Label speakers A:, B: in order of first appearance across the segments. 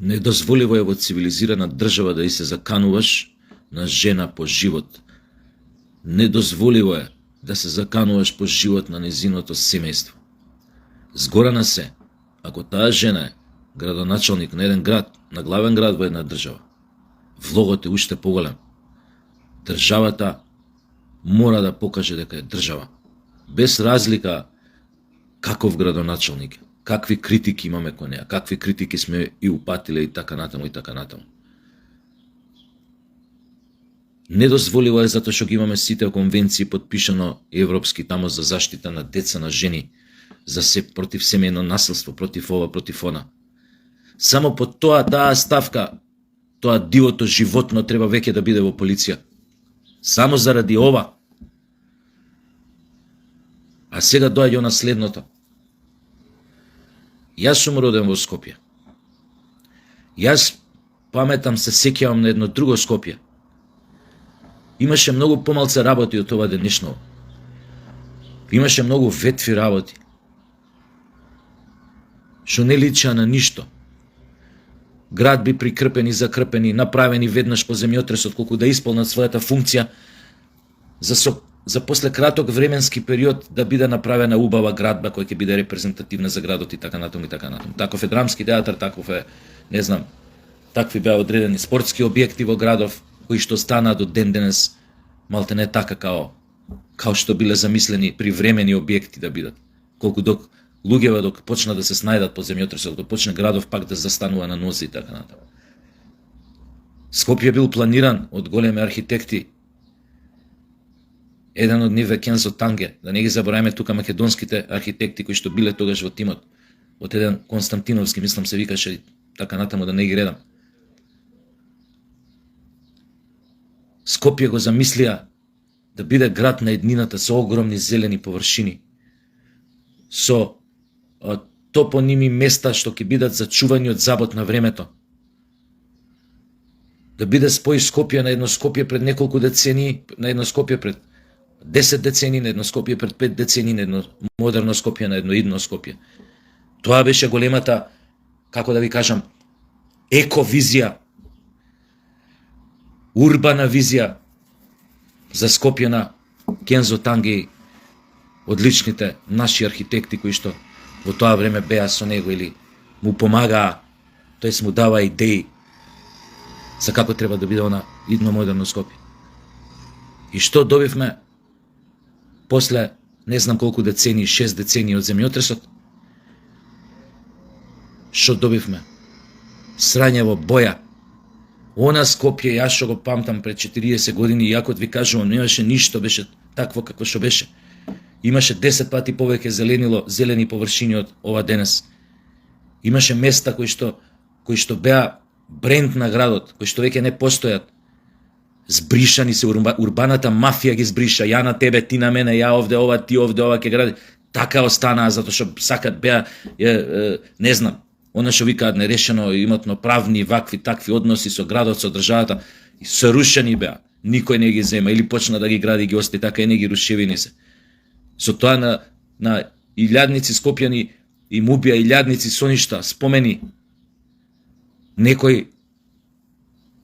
A: Недозволиво е во цивилизирана држава да и се закануваш на жена по живот. Недозволиво е да се закануваш по живот на незиното семејство. Згора се, ако таа жена е градоначалник на еден град, на главен град во една држава, влогот е уште поголем. Државата мора да покаже дека е држава. Без разлика каков градоначалник е, какви критики имаме кон неа, какви критики сме и упатиле и така натаму и така натаму. Недозволиво е затоа што ги имаме сите конвенции подпишано европски тамо за заштита на деца, на жени, за се против семејно насилство, против ова, против она. Само по таа ставка, тоа дивото животно треба веќе да биде во полиција. Само заради ова. А сега доаѓа на следното. Јас сум роден во Скопје. Јас паметам, се сеќавам на едно друго Скопје. Имаше многу помалце работи од ова денешно. Имаше многу ветви работи, што не лича на ништо. Градби прикрпени, закрпени, направени веднаш по земјотресот, колку да исполнат својата функција, за после краток временски период да биде направена убава градба која ќе биде репрезентативна за градот и така натаму и така натаму. Таков е драмски театар, таков е, не знам, такви беа одредени спортски објекти во градов, кои што станаа до ден денес малтене така као што биле замислени привремени објекти да бидат. Колку док луѓева док почна да се снајдат по земјотресот, док почне градов пак да застанува на нозе и така натаму. Скопје бил планиран од големи архитекти. Еден од нив е Кензо Танге, да не ги забораваме тука македонските архитекти кои што биле тогаш во тимот, од еден Константиновски, мислам се викаше, така натаму да не ги редам. Скопје го замислија да биде град на еднината со огромни зелени површини, со топоними места што ќе бидат зачувани од забот на времето. Да биде спој Скопје на едно Скопје пред неколку децении, на едно Скопје пред 10 децении, на едно Скопје пред 5 децении, на едно модерно Скопје, на едно идно Скопје. Тоа беше големата, како да ви кажам, ековизија, урбана визија за Скопје на Кензо Танге, одличните наши архитекти кои што во тоа време беа со него или му помагаа, тоест му дава идеи за како треба да биде она идно модерно Скопје. И што добивме после не знам колку децении, 6 децении од земјотресот? Што добивме? Срање во боја. Она Скопје, јас што го памтам пред 40 години, иако ви кажувам, немаше ништо, беше такво како што беше. Имаше 10 пати повеќе зелени површини од ова денес. Имаше места кои што беа бренд на градот, кои што веќе не постојат. Збришани се, урбаната мафија ги збриша, ја на тебе, ти на мене, ја овде, ова, ти овде, ова ќе гради. Така останаа, затоа што сакат беа, не знам, она што викаат нерешено, имотно правни, вакви, такви односи со градот, со државата, и сорушени беа. Никој не ги зема, или почна да ги гради, ги остави така и не ги рушевини се. Со тоа на илјадници скопјани им убија илјадници со ништа, спомени. Некој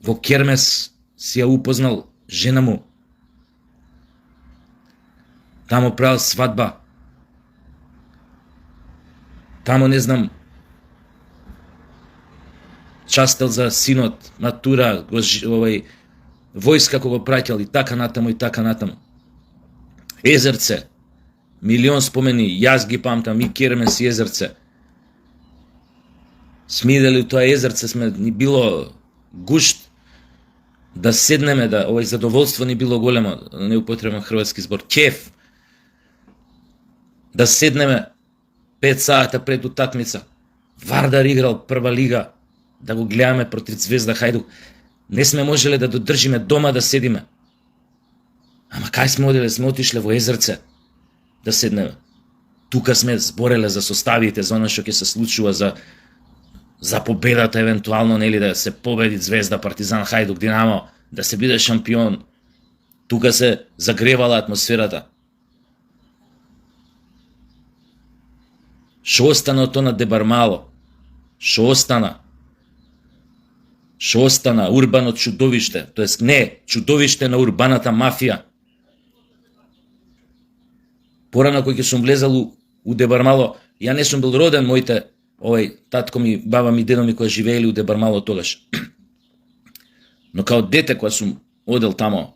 A: во кермес си ја упознал жена му. Тамо правил свадба. Тамо не знам, частел за синот, матура, војска кога го праќал и така натаму и така натаму. Езерце, милион спомени, јас ги памтам и кермес и езерце. Сме идели тоа езерце, ни било гушт да седнеме, да овој задоволство ни било големо, не употребам хрватски збор, кеф. Да седнеме 5 сата пред утакмица. Вардар играл прва лига, да го гледаме против Звезда Хајдук. Не сме можеле да додржиме дома да седиме. Ама кај сме одиле? Сме отишле во езерце да седнеме. Тука сме збореле за составите, за она што ќе се случува, за победата евентуално, нели, да се победи Звезда, Партизан, Хајдук, Динамо, да се биде шампион. Тука се загревала атмосферата. Шо остана од тоа на Дебармало? Шо остана? што остана урбано чудовиште, тоест не, чудовиште на урбаната мафија. Порано кој ќе сум влезал у Дебармало, ја не сум бил роден, моите татко ми, баба ми, дедо ми кои живеели у Дебармало тогаш. Но као дете кога сум одел тамо,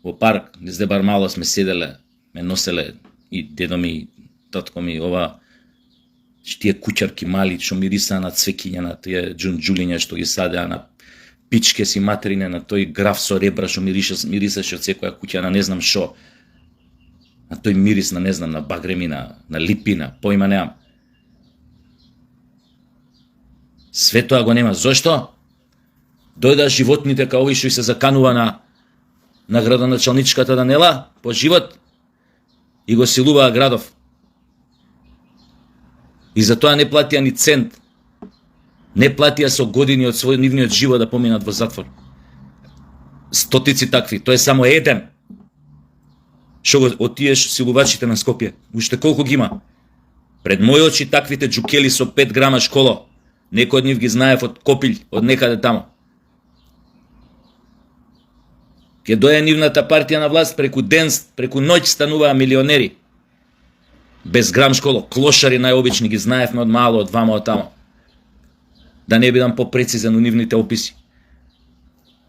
A: во парк, низ Дебармало сме седеле, ме носеле и дедо ми, татко ми, тие куќарки мали, што мирисаа на цвекиња, на тие джунџулиња што ги садеа, на пичке си материне, на тој граф со ребра што мирисаше од секоја куќа, на не знам шо, на тој мирис на не знам, на багреми, на липина, поима неам. Све тоа го нема. Зошто? Дојдаа животните као овој што и се заканува на градоначалничката Данела по живот и го силуваа градов. И затоа не платија ни цент. Не платија со години од нивниот живот да поминат во затвор. Стотици такви, тоа е само еден. Што го од тие силувачите на Скопје. Уште колку ги има? Пред мои очи таквите джукели со 5 грама школо. Некој од нив ги знаев од Копилј, од некаде тамо. Ке доја нивната партија на власт, преку ден, преку ноќ стануваа милионери. Без грам школо, клошари најобични, ги знаевме од мало, од вама, од тамо. Да не бидам попрецизен у нивните описи.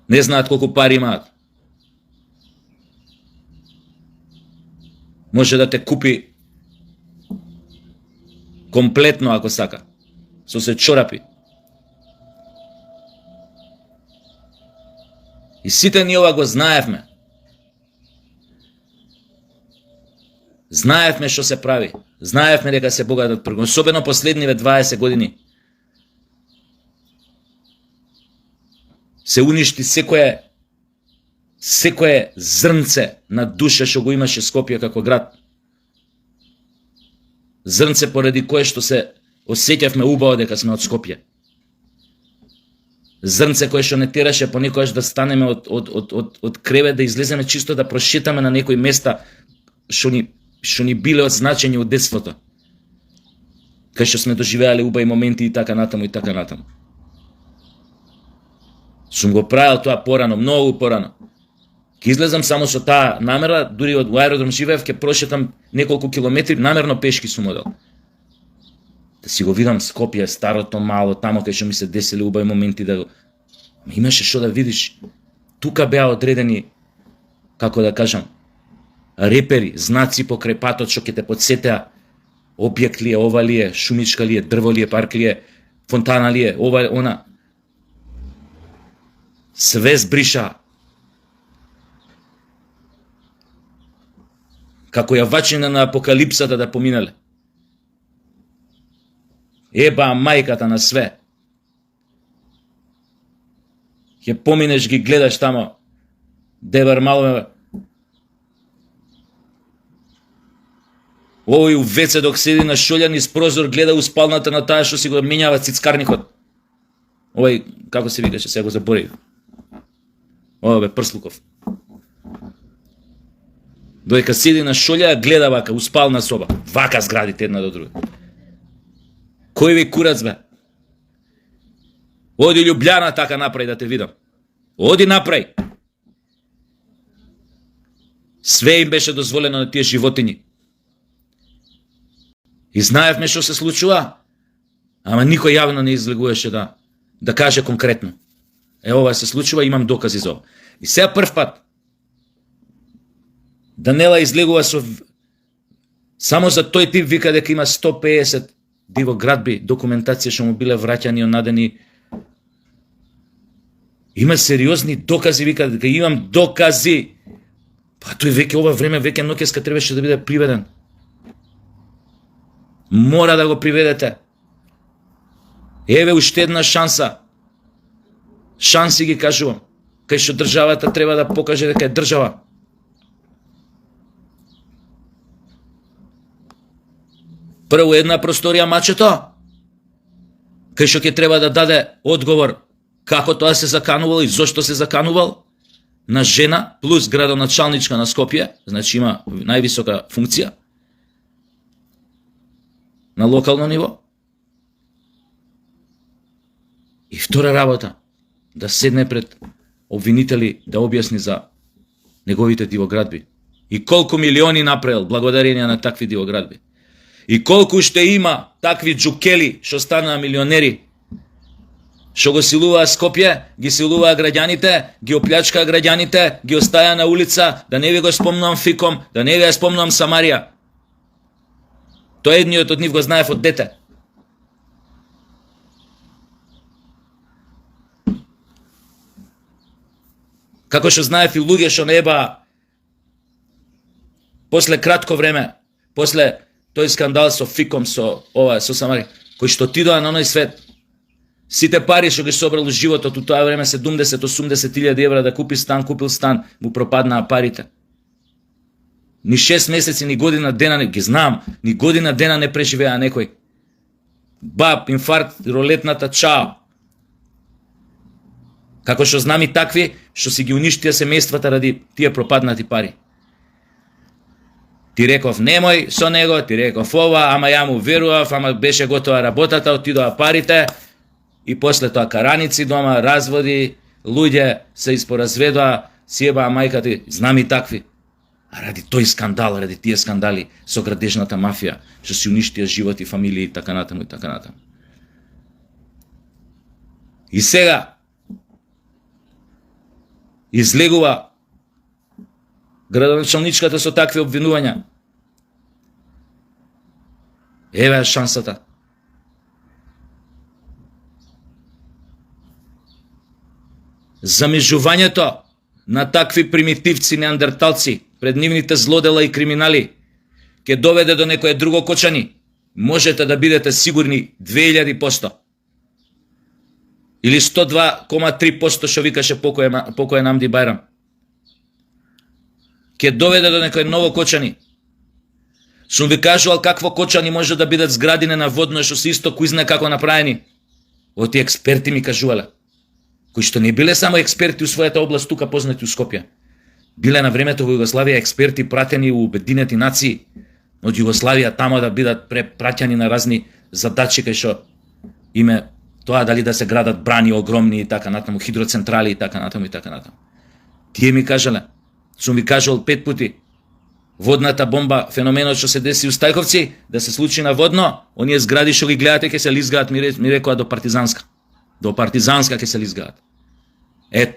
A: Не знаат колку пари имаат. Може да те купи комплетно ако сака, со се чорапи. И сите ние ова го знаевме. Знаевме што се прави. Знаевме дека се богатат прво. Особено последниве 20 години. Се уништи секое зрнце на душа што го имаше Скопје како град. Зрнце поради кое што се осеќавме убаво дека сме од Скопје. Зрнце кое што не тераше понекогаш да станеме од кревет, да излеземе чисто да прошетаме на некои места што ни биле од значење од детството. Кај што сме доживеале убави моменти и така натаму и така натаму. Сум го правил тоа порано, многу порано. Ке излезам само со таа намера, дури од аеродром живеев, ке прошетам неколку километри, намерно пешки сум одел. Да си го видам Скопје, старото, мало, тамо кај што ми се деселе убави моменти да го... Имаше што да видиш. Тука беа одредени, како да кажам, репери, знаци по крепатот што ќе те подсетеа објект ли е, ова ли е, шумичка ли е, дрво ли е, парк ли е, фонтана ли е, ова, она. Све збриша. Како јавачина на апокалипсата да поминале. Еба мајката на све. Ќе поминеш, ги гледаш тамо. Дебармало. Овој у веце док седи на шолјан из прозор, гледа у спалната на таа што си го менјава цицкарникот. Овој, како се викаше, сега го заборив. Ова бе Прслуков. Доека седи на шолја, гледа вака, у спална соба. Вака зградите една до друга. Кој ви курац бе? Оди Љубљана така направи да те видам. Оди направи. Све им беше дозволено на тие животињи. И знаевме што се случува, ама никој јавно не излегуваше да каже конкретно. Ова се случува, имам докази за ова. И сега прв пат Данела излегува само за тој тип вика дека има 150 диво градби документација што му биле враќани онадени. Има сериозни докази, вика дека имам докази. Па тој веќе ова време веќе Ноќеска требаше да биде приведен. Мора да го приведете. Еве уште една шанса. Шанси ги кажувам. Кај што државата треба да покаже дека е држава. Прво една просторија мачето, кај што ќе треба да даде одговор како тоа се заканувал и зошто се заканувал на жена плюс градоначалничка на Скопје, значи има највисока функција на локално ниво. И втора работа, да седне пред обвинители да објасни за неговите дивоградби. И колку милиони направил благодарение на такви дивоградби. И колку ще има такви джукели што станаа милионери, што го силуваа Скопје, ги силуваа граѓаните, ги оплячкаа граѓаните, ги остаја на улица, да не ви го спомнувам Фиком, да не ви ја спомнувам Самарија. Тоа едниот од нив го знаев од дете. Како што знаев и луѓе што не ебаа после кратко време, после тој скандал со Фиком, со Самарија, кои што отидоа на оној свет, сите пари што ги собрал во животот у тоа време 70-80 илјади евра да купи стан, купил стан, му пропаднаа парите. Ни 6 месеци, ни година дена не ги знам, ни година дена не преживеа некој. Баб, инфаркт, ролетната, чао. Како што знам и такви што си ги уништија семејствата ради тие пропаднати пари. Ти реков немој со него, ти реков ова, ама ја му верував, ама беше готова работата, отидоа парите и после тоа караници дома, разводи, луѓе се испоразведоа, си ебаа мајката, знам и такви. А ради тој скандал, ради тие скандали со градежната мафија, што си уништија животи, фамилии и така натаму и така натаму. И сега излегува градоначалничката со такви обвинувања. Еве шансата. Замежувањето на такви примитивци, неандерталци, пред нивните злодела и криминали, ќе доведе до некое друго кочани. Можете да бидете сигурни 2000%. Или 102,3% што викаше покојен Амди Бајрам. Ќе доведе до некој ново кочани. Сум ви кажувал какво кочани може да бидат зградине на водно што се исто кој знае како направени. Оти експерти ми кажувале, кои што не биле само експерти у својата област тука познати у Скопје. Биле на времето во Југославија експерти пратени у Обединети нации од Југославија тамо да бидат препраќани на разни задачи кај што име тоа дали да се градат брани огромни и така натаму, хидроцентрали и така натаму и така натаму. Тие ми кажале, сум ви кажал 5 пати, водната бомба, феноменот што се деси у Стајковци, да се случи на водно, оние згради што ги гледате ќе се лизгаат, ми рекоа до Партизанска. До Партизанска ќе се лизгаат.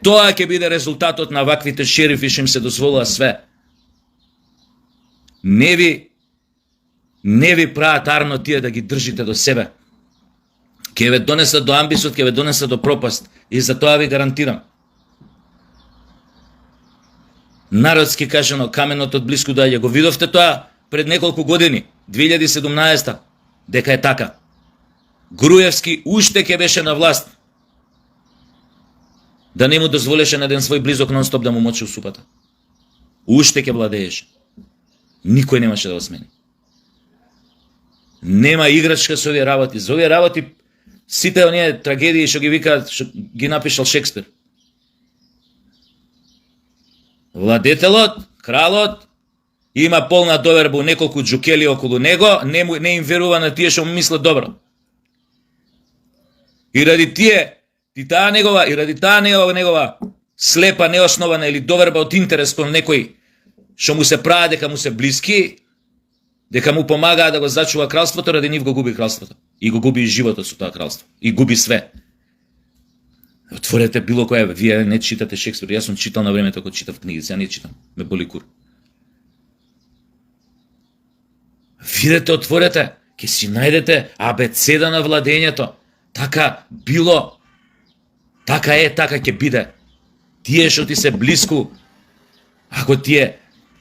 A: Тоа ќе биде резултатот на ваквите шерифи што им се дозволува све. Не ви прават арно тие да ги држите до себе. Ќе ве донесат до амбисот, ќе ве донесат до пропаст. И за тоа ви гарантирам. Народски кажано, каменот од блиску доаѓа. Го видовте тоа пред неколку години, 2017, дека е така. Груевски уште ќе беше на власт. Да не му дозволеше на еден свој близок нон-стоп да му мочи у супата. Уште ќе владееше. Никој немаше да го смени. Нема играчка со овие работи. За овие работи сите оние трагедии што ги викаат, што ги напишал Шекспир. Владетелот, кралот, има полна доверба у неколку джукели околу него, не им верува на тие што му мислат добро. И ради таа негова слепа, неоснована или доверба од интерес кон некој што му се прави дека му се блиски, дека му помагаа да го зачува кралството, ради нив го губи кралството. И го губи и животот со тоа кралство. И губи све. Отворете било која, вие не читате Шекспир, јас сум читал на времето кога читав книги, сега не читам, ме боли кур. Видете, отворете, ќе си најдете абецеда на владењето. Така било, така е, така ќе биде. Тие што ти се блиску, ако ти е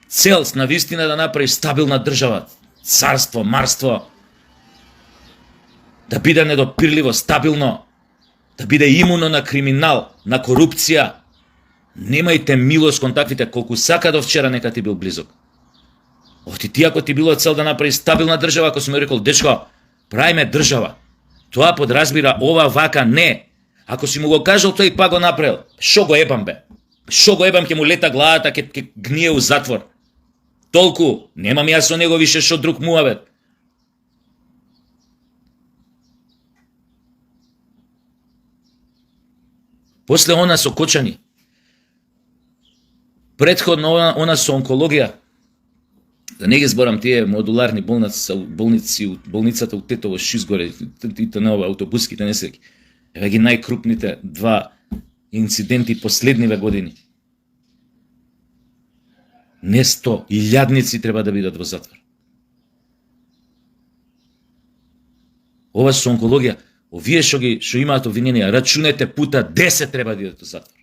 A: цел на вистина да направиш стабилна држава, царство, марство, да биде недопирливо, стабилно, да биде имуно на криминал, на корупција, немајте милост кон таквите, колку сака до вчера нека ти бил близок. Ти ако ти било цел да направиш стабилна држава, ако си ми рекол, дечко, правиме држава, тоа подразбира ова, вака, не. Ако си му го кажал, тој па го направил. Шо го ебам, бе? Шо го ебам, ќе му лета главата, ќе гние у затвор. Толку, немам јас со него више шо друг муавет. После она со кочани. Претходно она со онкологија. Да не ги зборам тие модуларни болницата у Тетово, Шизгоре, тите нова автобуските несреќи. Еве ги најкрупните два инциденти последниве години. Не 100, илјадници треба да бидат во затвор. Ова со онкологија, овие што имаат обвиненија, рачунете пута 10 треба да идат во затвор.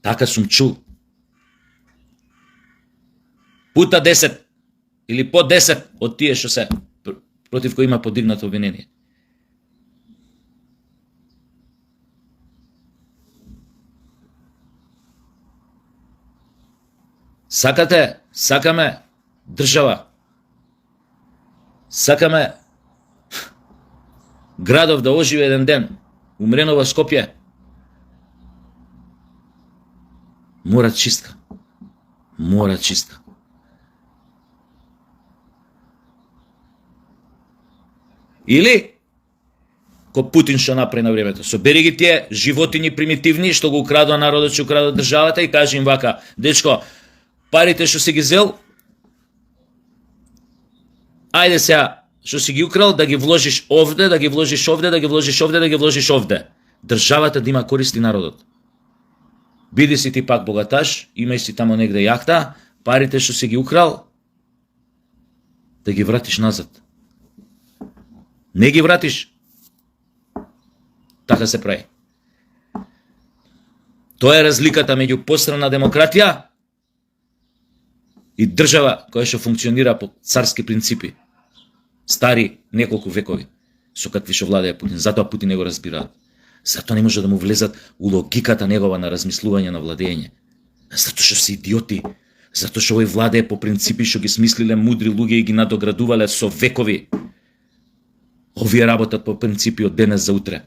A: Така сум чул. Пута 10 или по 10 од тие што се против кои има подигнато обвинение. Сакаме држава. Сакаме градов да оживе еден ден. Умрено во Скопје. Мора чистка. Мора чистка. Или ко Путин што направи на времето. Собери ги тие животини примитивни што го украдува народот, што украдува државата и кажи им вака: дечко, парите што си ги зел, ајде сега што си ги украл да ги вложиш овде, да ги вложиш овде, да ги вложиш овде, да ги вложиш овде. Државата да има користи народот. Биди си ти пак богаташ, имај си тамо негде јахта, парите што си ги украл да ги вратиш назад. Не ги вратиш. Така се прави. Тоа е разликата меѓу посредна демократија и држава која што функционира по царски принципи. Стари неколку векови, со какви што владее Путин. Затоа Путин не го разбираат. Затоа не може да му влезат у логиката негова на размислување на владење. Затоа што се идиоти. Затоа што овој владее по принципи што ги смислиле мудри луѓе и ги надоградувале со векови. Овие работат по принципи од денес за утре.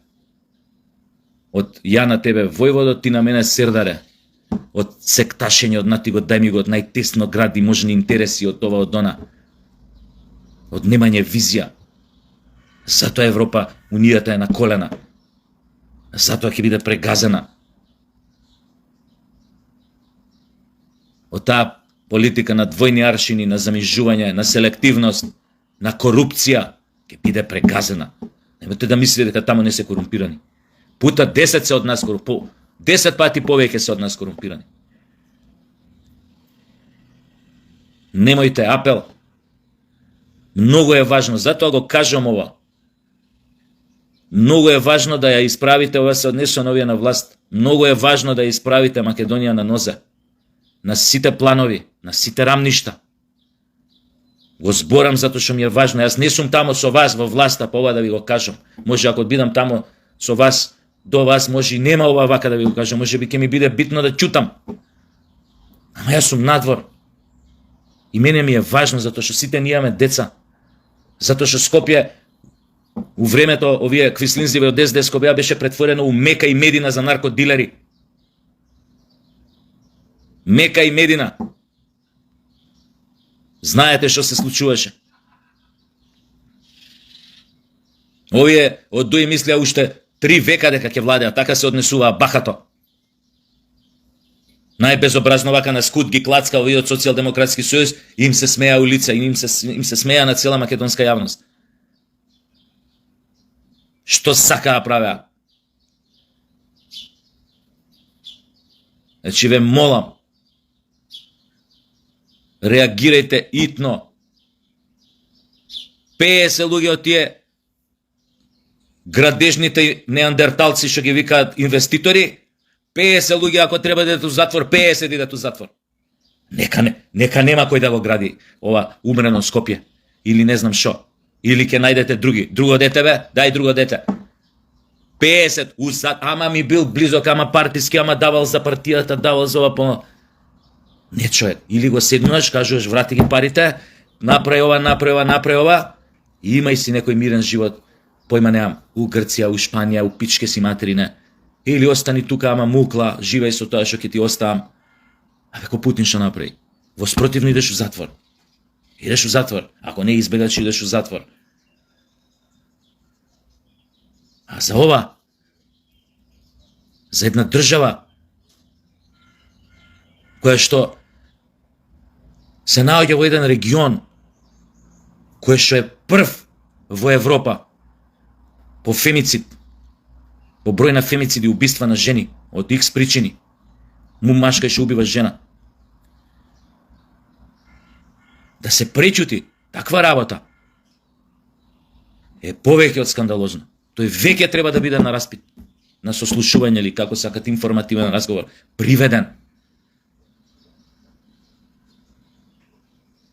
A: Од ја на тебе војводот, ти на мене сердаре. Од секташење, од нати го дај ми го, од најтесно гради можни интереси, од ова, од она. Од немање визија. Затоа Европа, Унијата е на колена. Затоа ќе биде прегазена. Од таа политика на двојни аршини, на замижување, на селективност, на корупција, ќе биде прегазена. Немате да мислите дека таму не се корумпирани. Пута 10 се од нас корумпирани. 10 пати повеќе се од нас корумпирани. Немојте, апел. Многу е важно, затоа го кажам ова. Многу е важно да ја исправите, ова се однесува на овие на власт. Многу е важно да ја исправите Македонија на нозе. На сите планови, на сите рамништа. Го зборам затоа што ми е важно. Јас не сум тамо со вас во власта, по ова да ви го кажам. Може ако бидам тамо со вас, до вас, може и нема ова вака да ви го кажам. Може би ќе ми биде битно да чутам. Ама јас сум надвор. И мене ми е важно затоа што сите ние имаме деца. Затоа што Скопје у времето овие квислинзливи од СДС Скопје беше претворено у Мека и Медина за наркодилери. Мека и Медина. Знаете што се случуваше. Овие од дуи мислеа уште 3 века дека ќе владеат, така се однесуваа бахато. Најбезобразно вака на скут ги клацка овие од Социјалдемократски сојуз, им се смеа у лица, им се смеа на цела македонска јавност. Што сакаа правеа? Значи ве молам, реагирајте итно. 50 луѓе од тие градежните неандерталци што ги викаат инвеститори, 50 луѓе ако треба да идат у затвор, 50 да идат у затвор. Нека нема кој да го гради ова умрено Скопје. Или не знам шо. Или ќе најдете друго дете бе, дај друго дете. 50 усад, ама ми бил близок, ама партиски, ама давал за партијата, давал за ова по... Не човек, или го седнуваш, кажуваш врати ги парите, направи ова, и имај си некој мирен живот. Појма неам, у Грција, у Шпанија, у пичке си материне. Или остани тука, ама мукла, живеј со тоа што ќе ти оставам. А веко Путин што направи? Во спротивно идеш у затвор. Идеш у затвор. Ако не избегаш, идеш у затвор. А за ова, за една држава која што се наоѓа во еден регион кој што е прв во Европа по фемицид, по број на фемициди и убиства на жени од X причини. Машка што убива жена. Да се пречути таква работа е повеќе од скандалозно. Тој веќе треба да биде на распит, на сослушување или како сакат информативен разговор, приведен.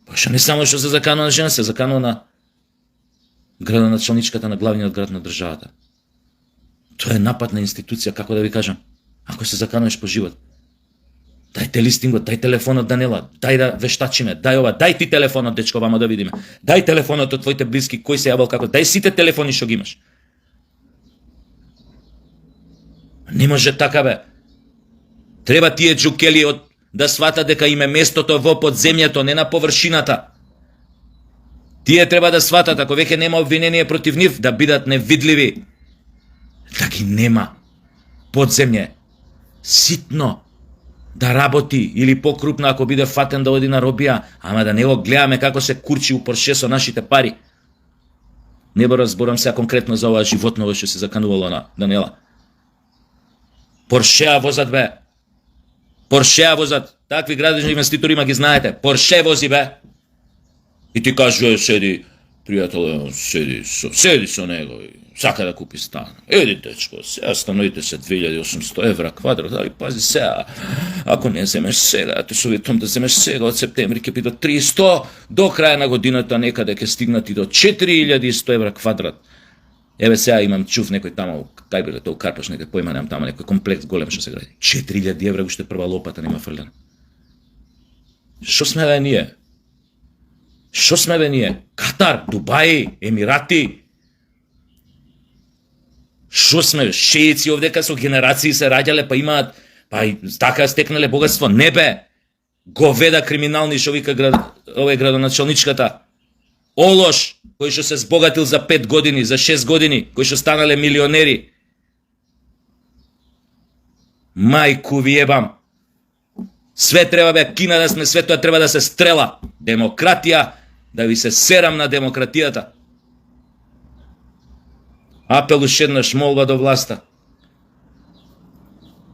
A: Пошто не само што се заканува на жена, се заканува на градоначалничката на главниот град на државата. Тоа е напад на институција, како да ви кажам. Ако се закануваш по живот, дајте листингот, дај телефонот Данела, дај да вештачиме, дај ова, дај ти телефонот, дечко, вамо да видиме. Дај телефонот од твоите блиски, кој се јавил како, дај сите телефони што ги имаш. Не може така, бе. Треба тие џукели да свата дека им е местото во подземјето, не на површината. Тие треба да сватат, ако веќе нема обвинение против нив, да бидат невидливи. Да ги нема. Подземје. Ситно. Да работи, или покрупно ако биде фатен да оди на робија, ама да не го гледаме како се курчи у Порше со нашите пари. Не разборам сега конкретно за ова животново што се заканувало на Данела. Поршеа возат, бе. Поршеа возат. Такви градежни инвеститори има ги знаете. Порше вози, бе. И ти кажува, седи, пријател, седи со него и сака да купи стан. Еди, дечко, сега становите се 2800 евра квадрат, али пази сега, ако не земеш сега, те советувам да земеш сега, од септември ќе бидат 300, до краја на годината некаде ќе стигнат и до 4100 евра квадрат. Еве сега имам чув некој таму, кај биле тоа Карпаш, некој појма немам таму, некој комплекс голем што се гради. 4000 евра уште прва лопата нема фрлена. Што сме бе ние? Што сме бе ние? Катар, Дубај, Емирати. Што сме? Шејци овдека со генерации се раѓале, па имаат, па и така стекнале богатство. Не бе. Говеда криминални што вика овој градоначалничката. Олош, кој што се збогатил за 5 години, за 6 години, кој што станале милионери. Мајку ви ебам. Све треба бе, Кина да сме, све тоа треба да се стрела. Демократија, да ви се серам на демократијата. Апел уште еднаш, молба до власта.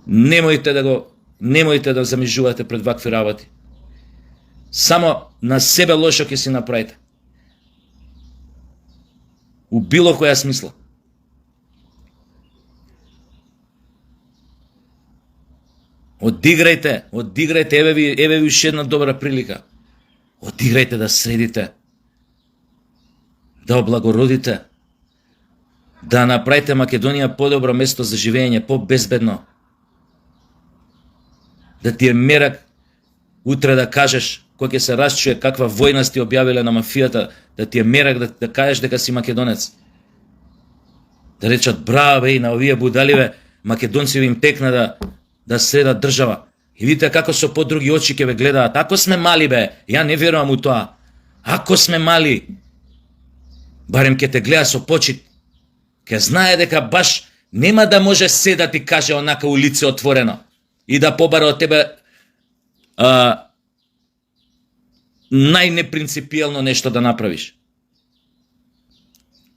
A: Немојте да замижувате пред вакви работи. Само на себе лошо ќе си направите. У било која смисла. Одиграјте, еве ви уште една добра прилика. Одиграјте да средите, да облагородите, да направите Македонија подобро место за живење, по-безбедно. Да ти е мерак утре да кажеш, кој ќе се расчуе каква војна сте објавиле на мафијата, да ти е мерак да кажеш дека си македонец. Да речат, браво бе, и на овие будаливе, македонци им текна да средат држава. И видите како со подруги очи ќе ве гледаат. Ако сме мали, бе, ја не верувам у тоа. Ако сме мали, барем ќе те гледа со почит. Ке знае дека баш нема да може се да ти каже онака у лице отворено и да побара од тебе најнепринципијално нешто да направиш.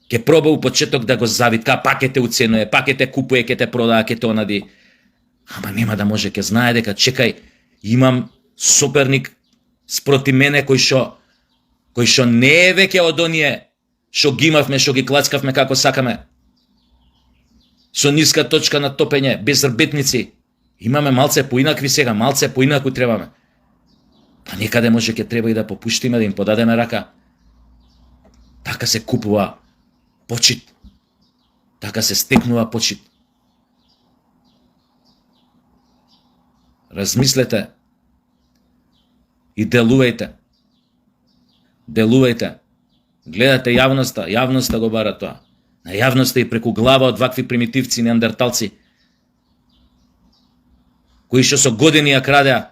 A: Ке проба у почеток да го завитка, пак ќе те уценува, пак ќе те купува, ќе те продава, ќе те онади. Ама нема да може, ке знае дека чекај, имам соперник спроти мене кој што не е веќе од оние што ги имавме, што ги клацкавме како сакаме. Со ниска точка на топење, без рбетници. Имаме малце поинакви сега, малце поинаку требаме. Па некаде може ќе треба и да попуштиме, да им подадеме рака. Така се купува почит. Така се стекнува почит. Размислете и делувајте. Делувајте. Гледате јавноста го бара тоа. На јавноста и преку глава од вакви примитивци неандерталци, кои што со години ја крадеа.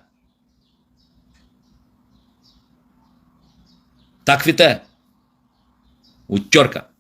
A: Таквите, у ќорка.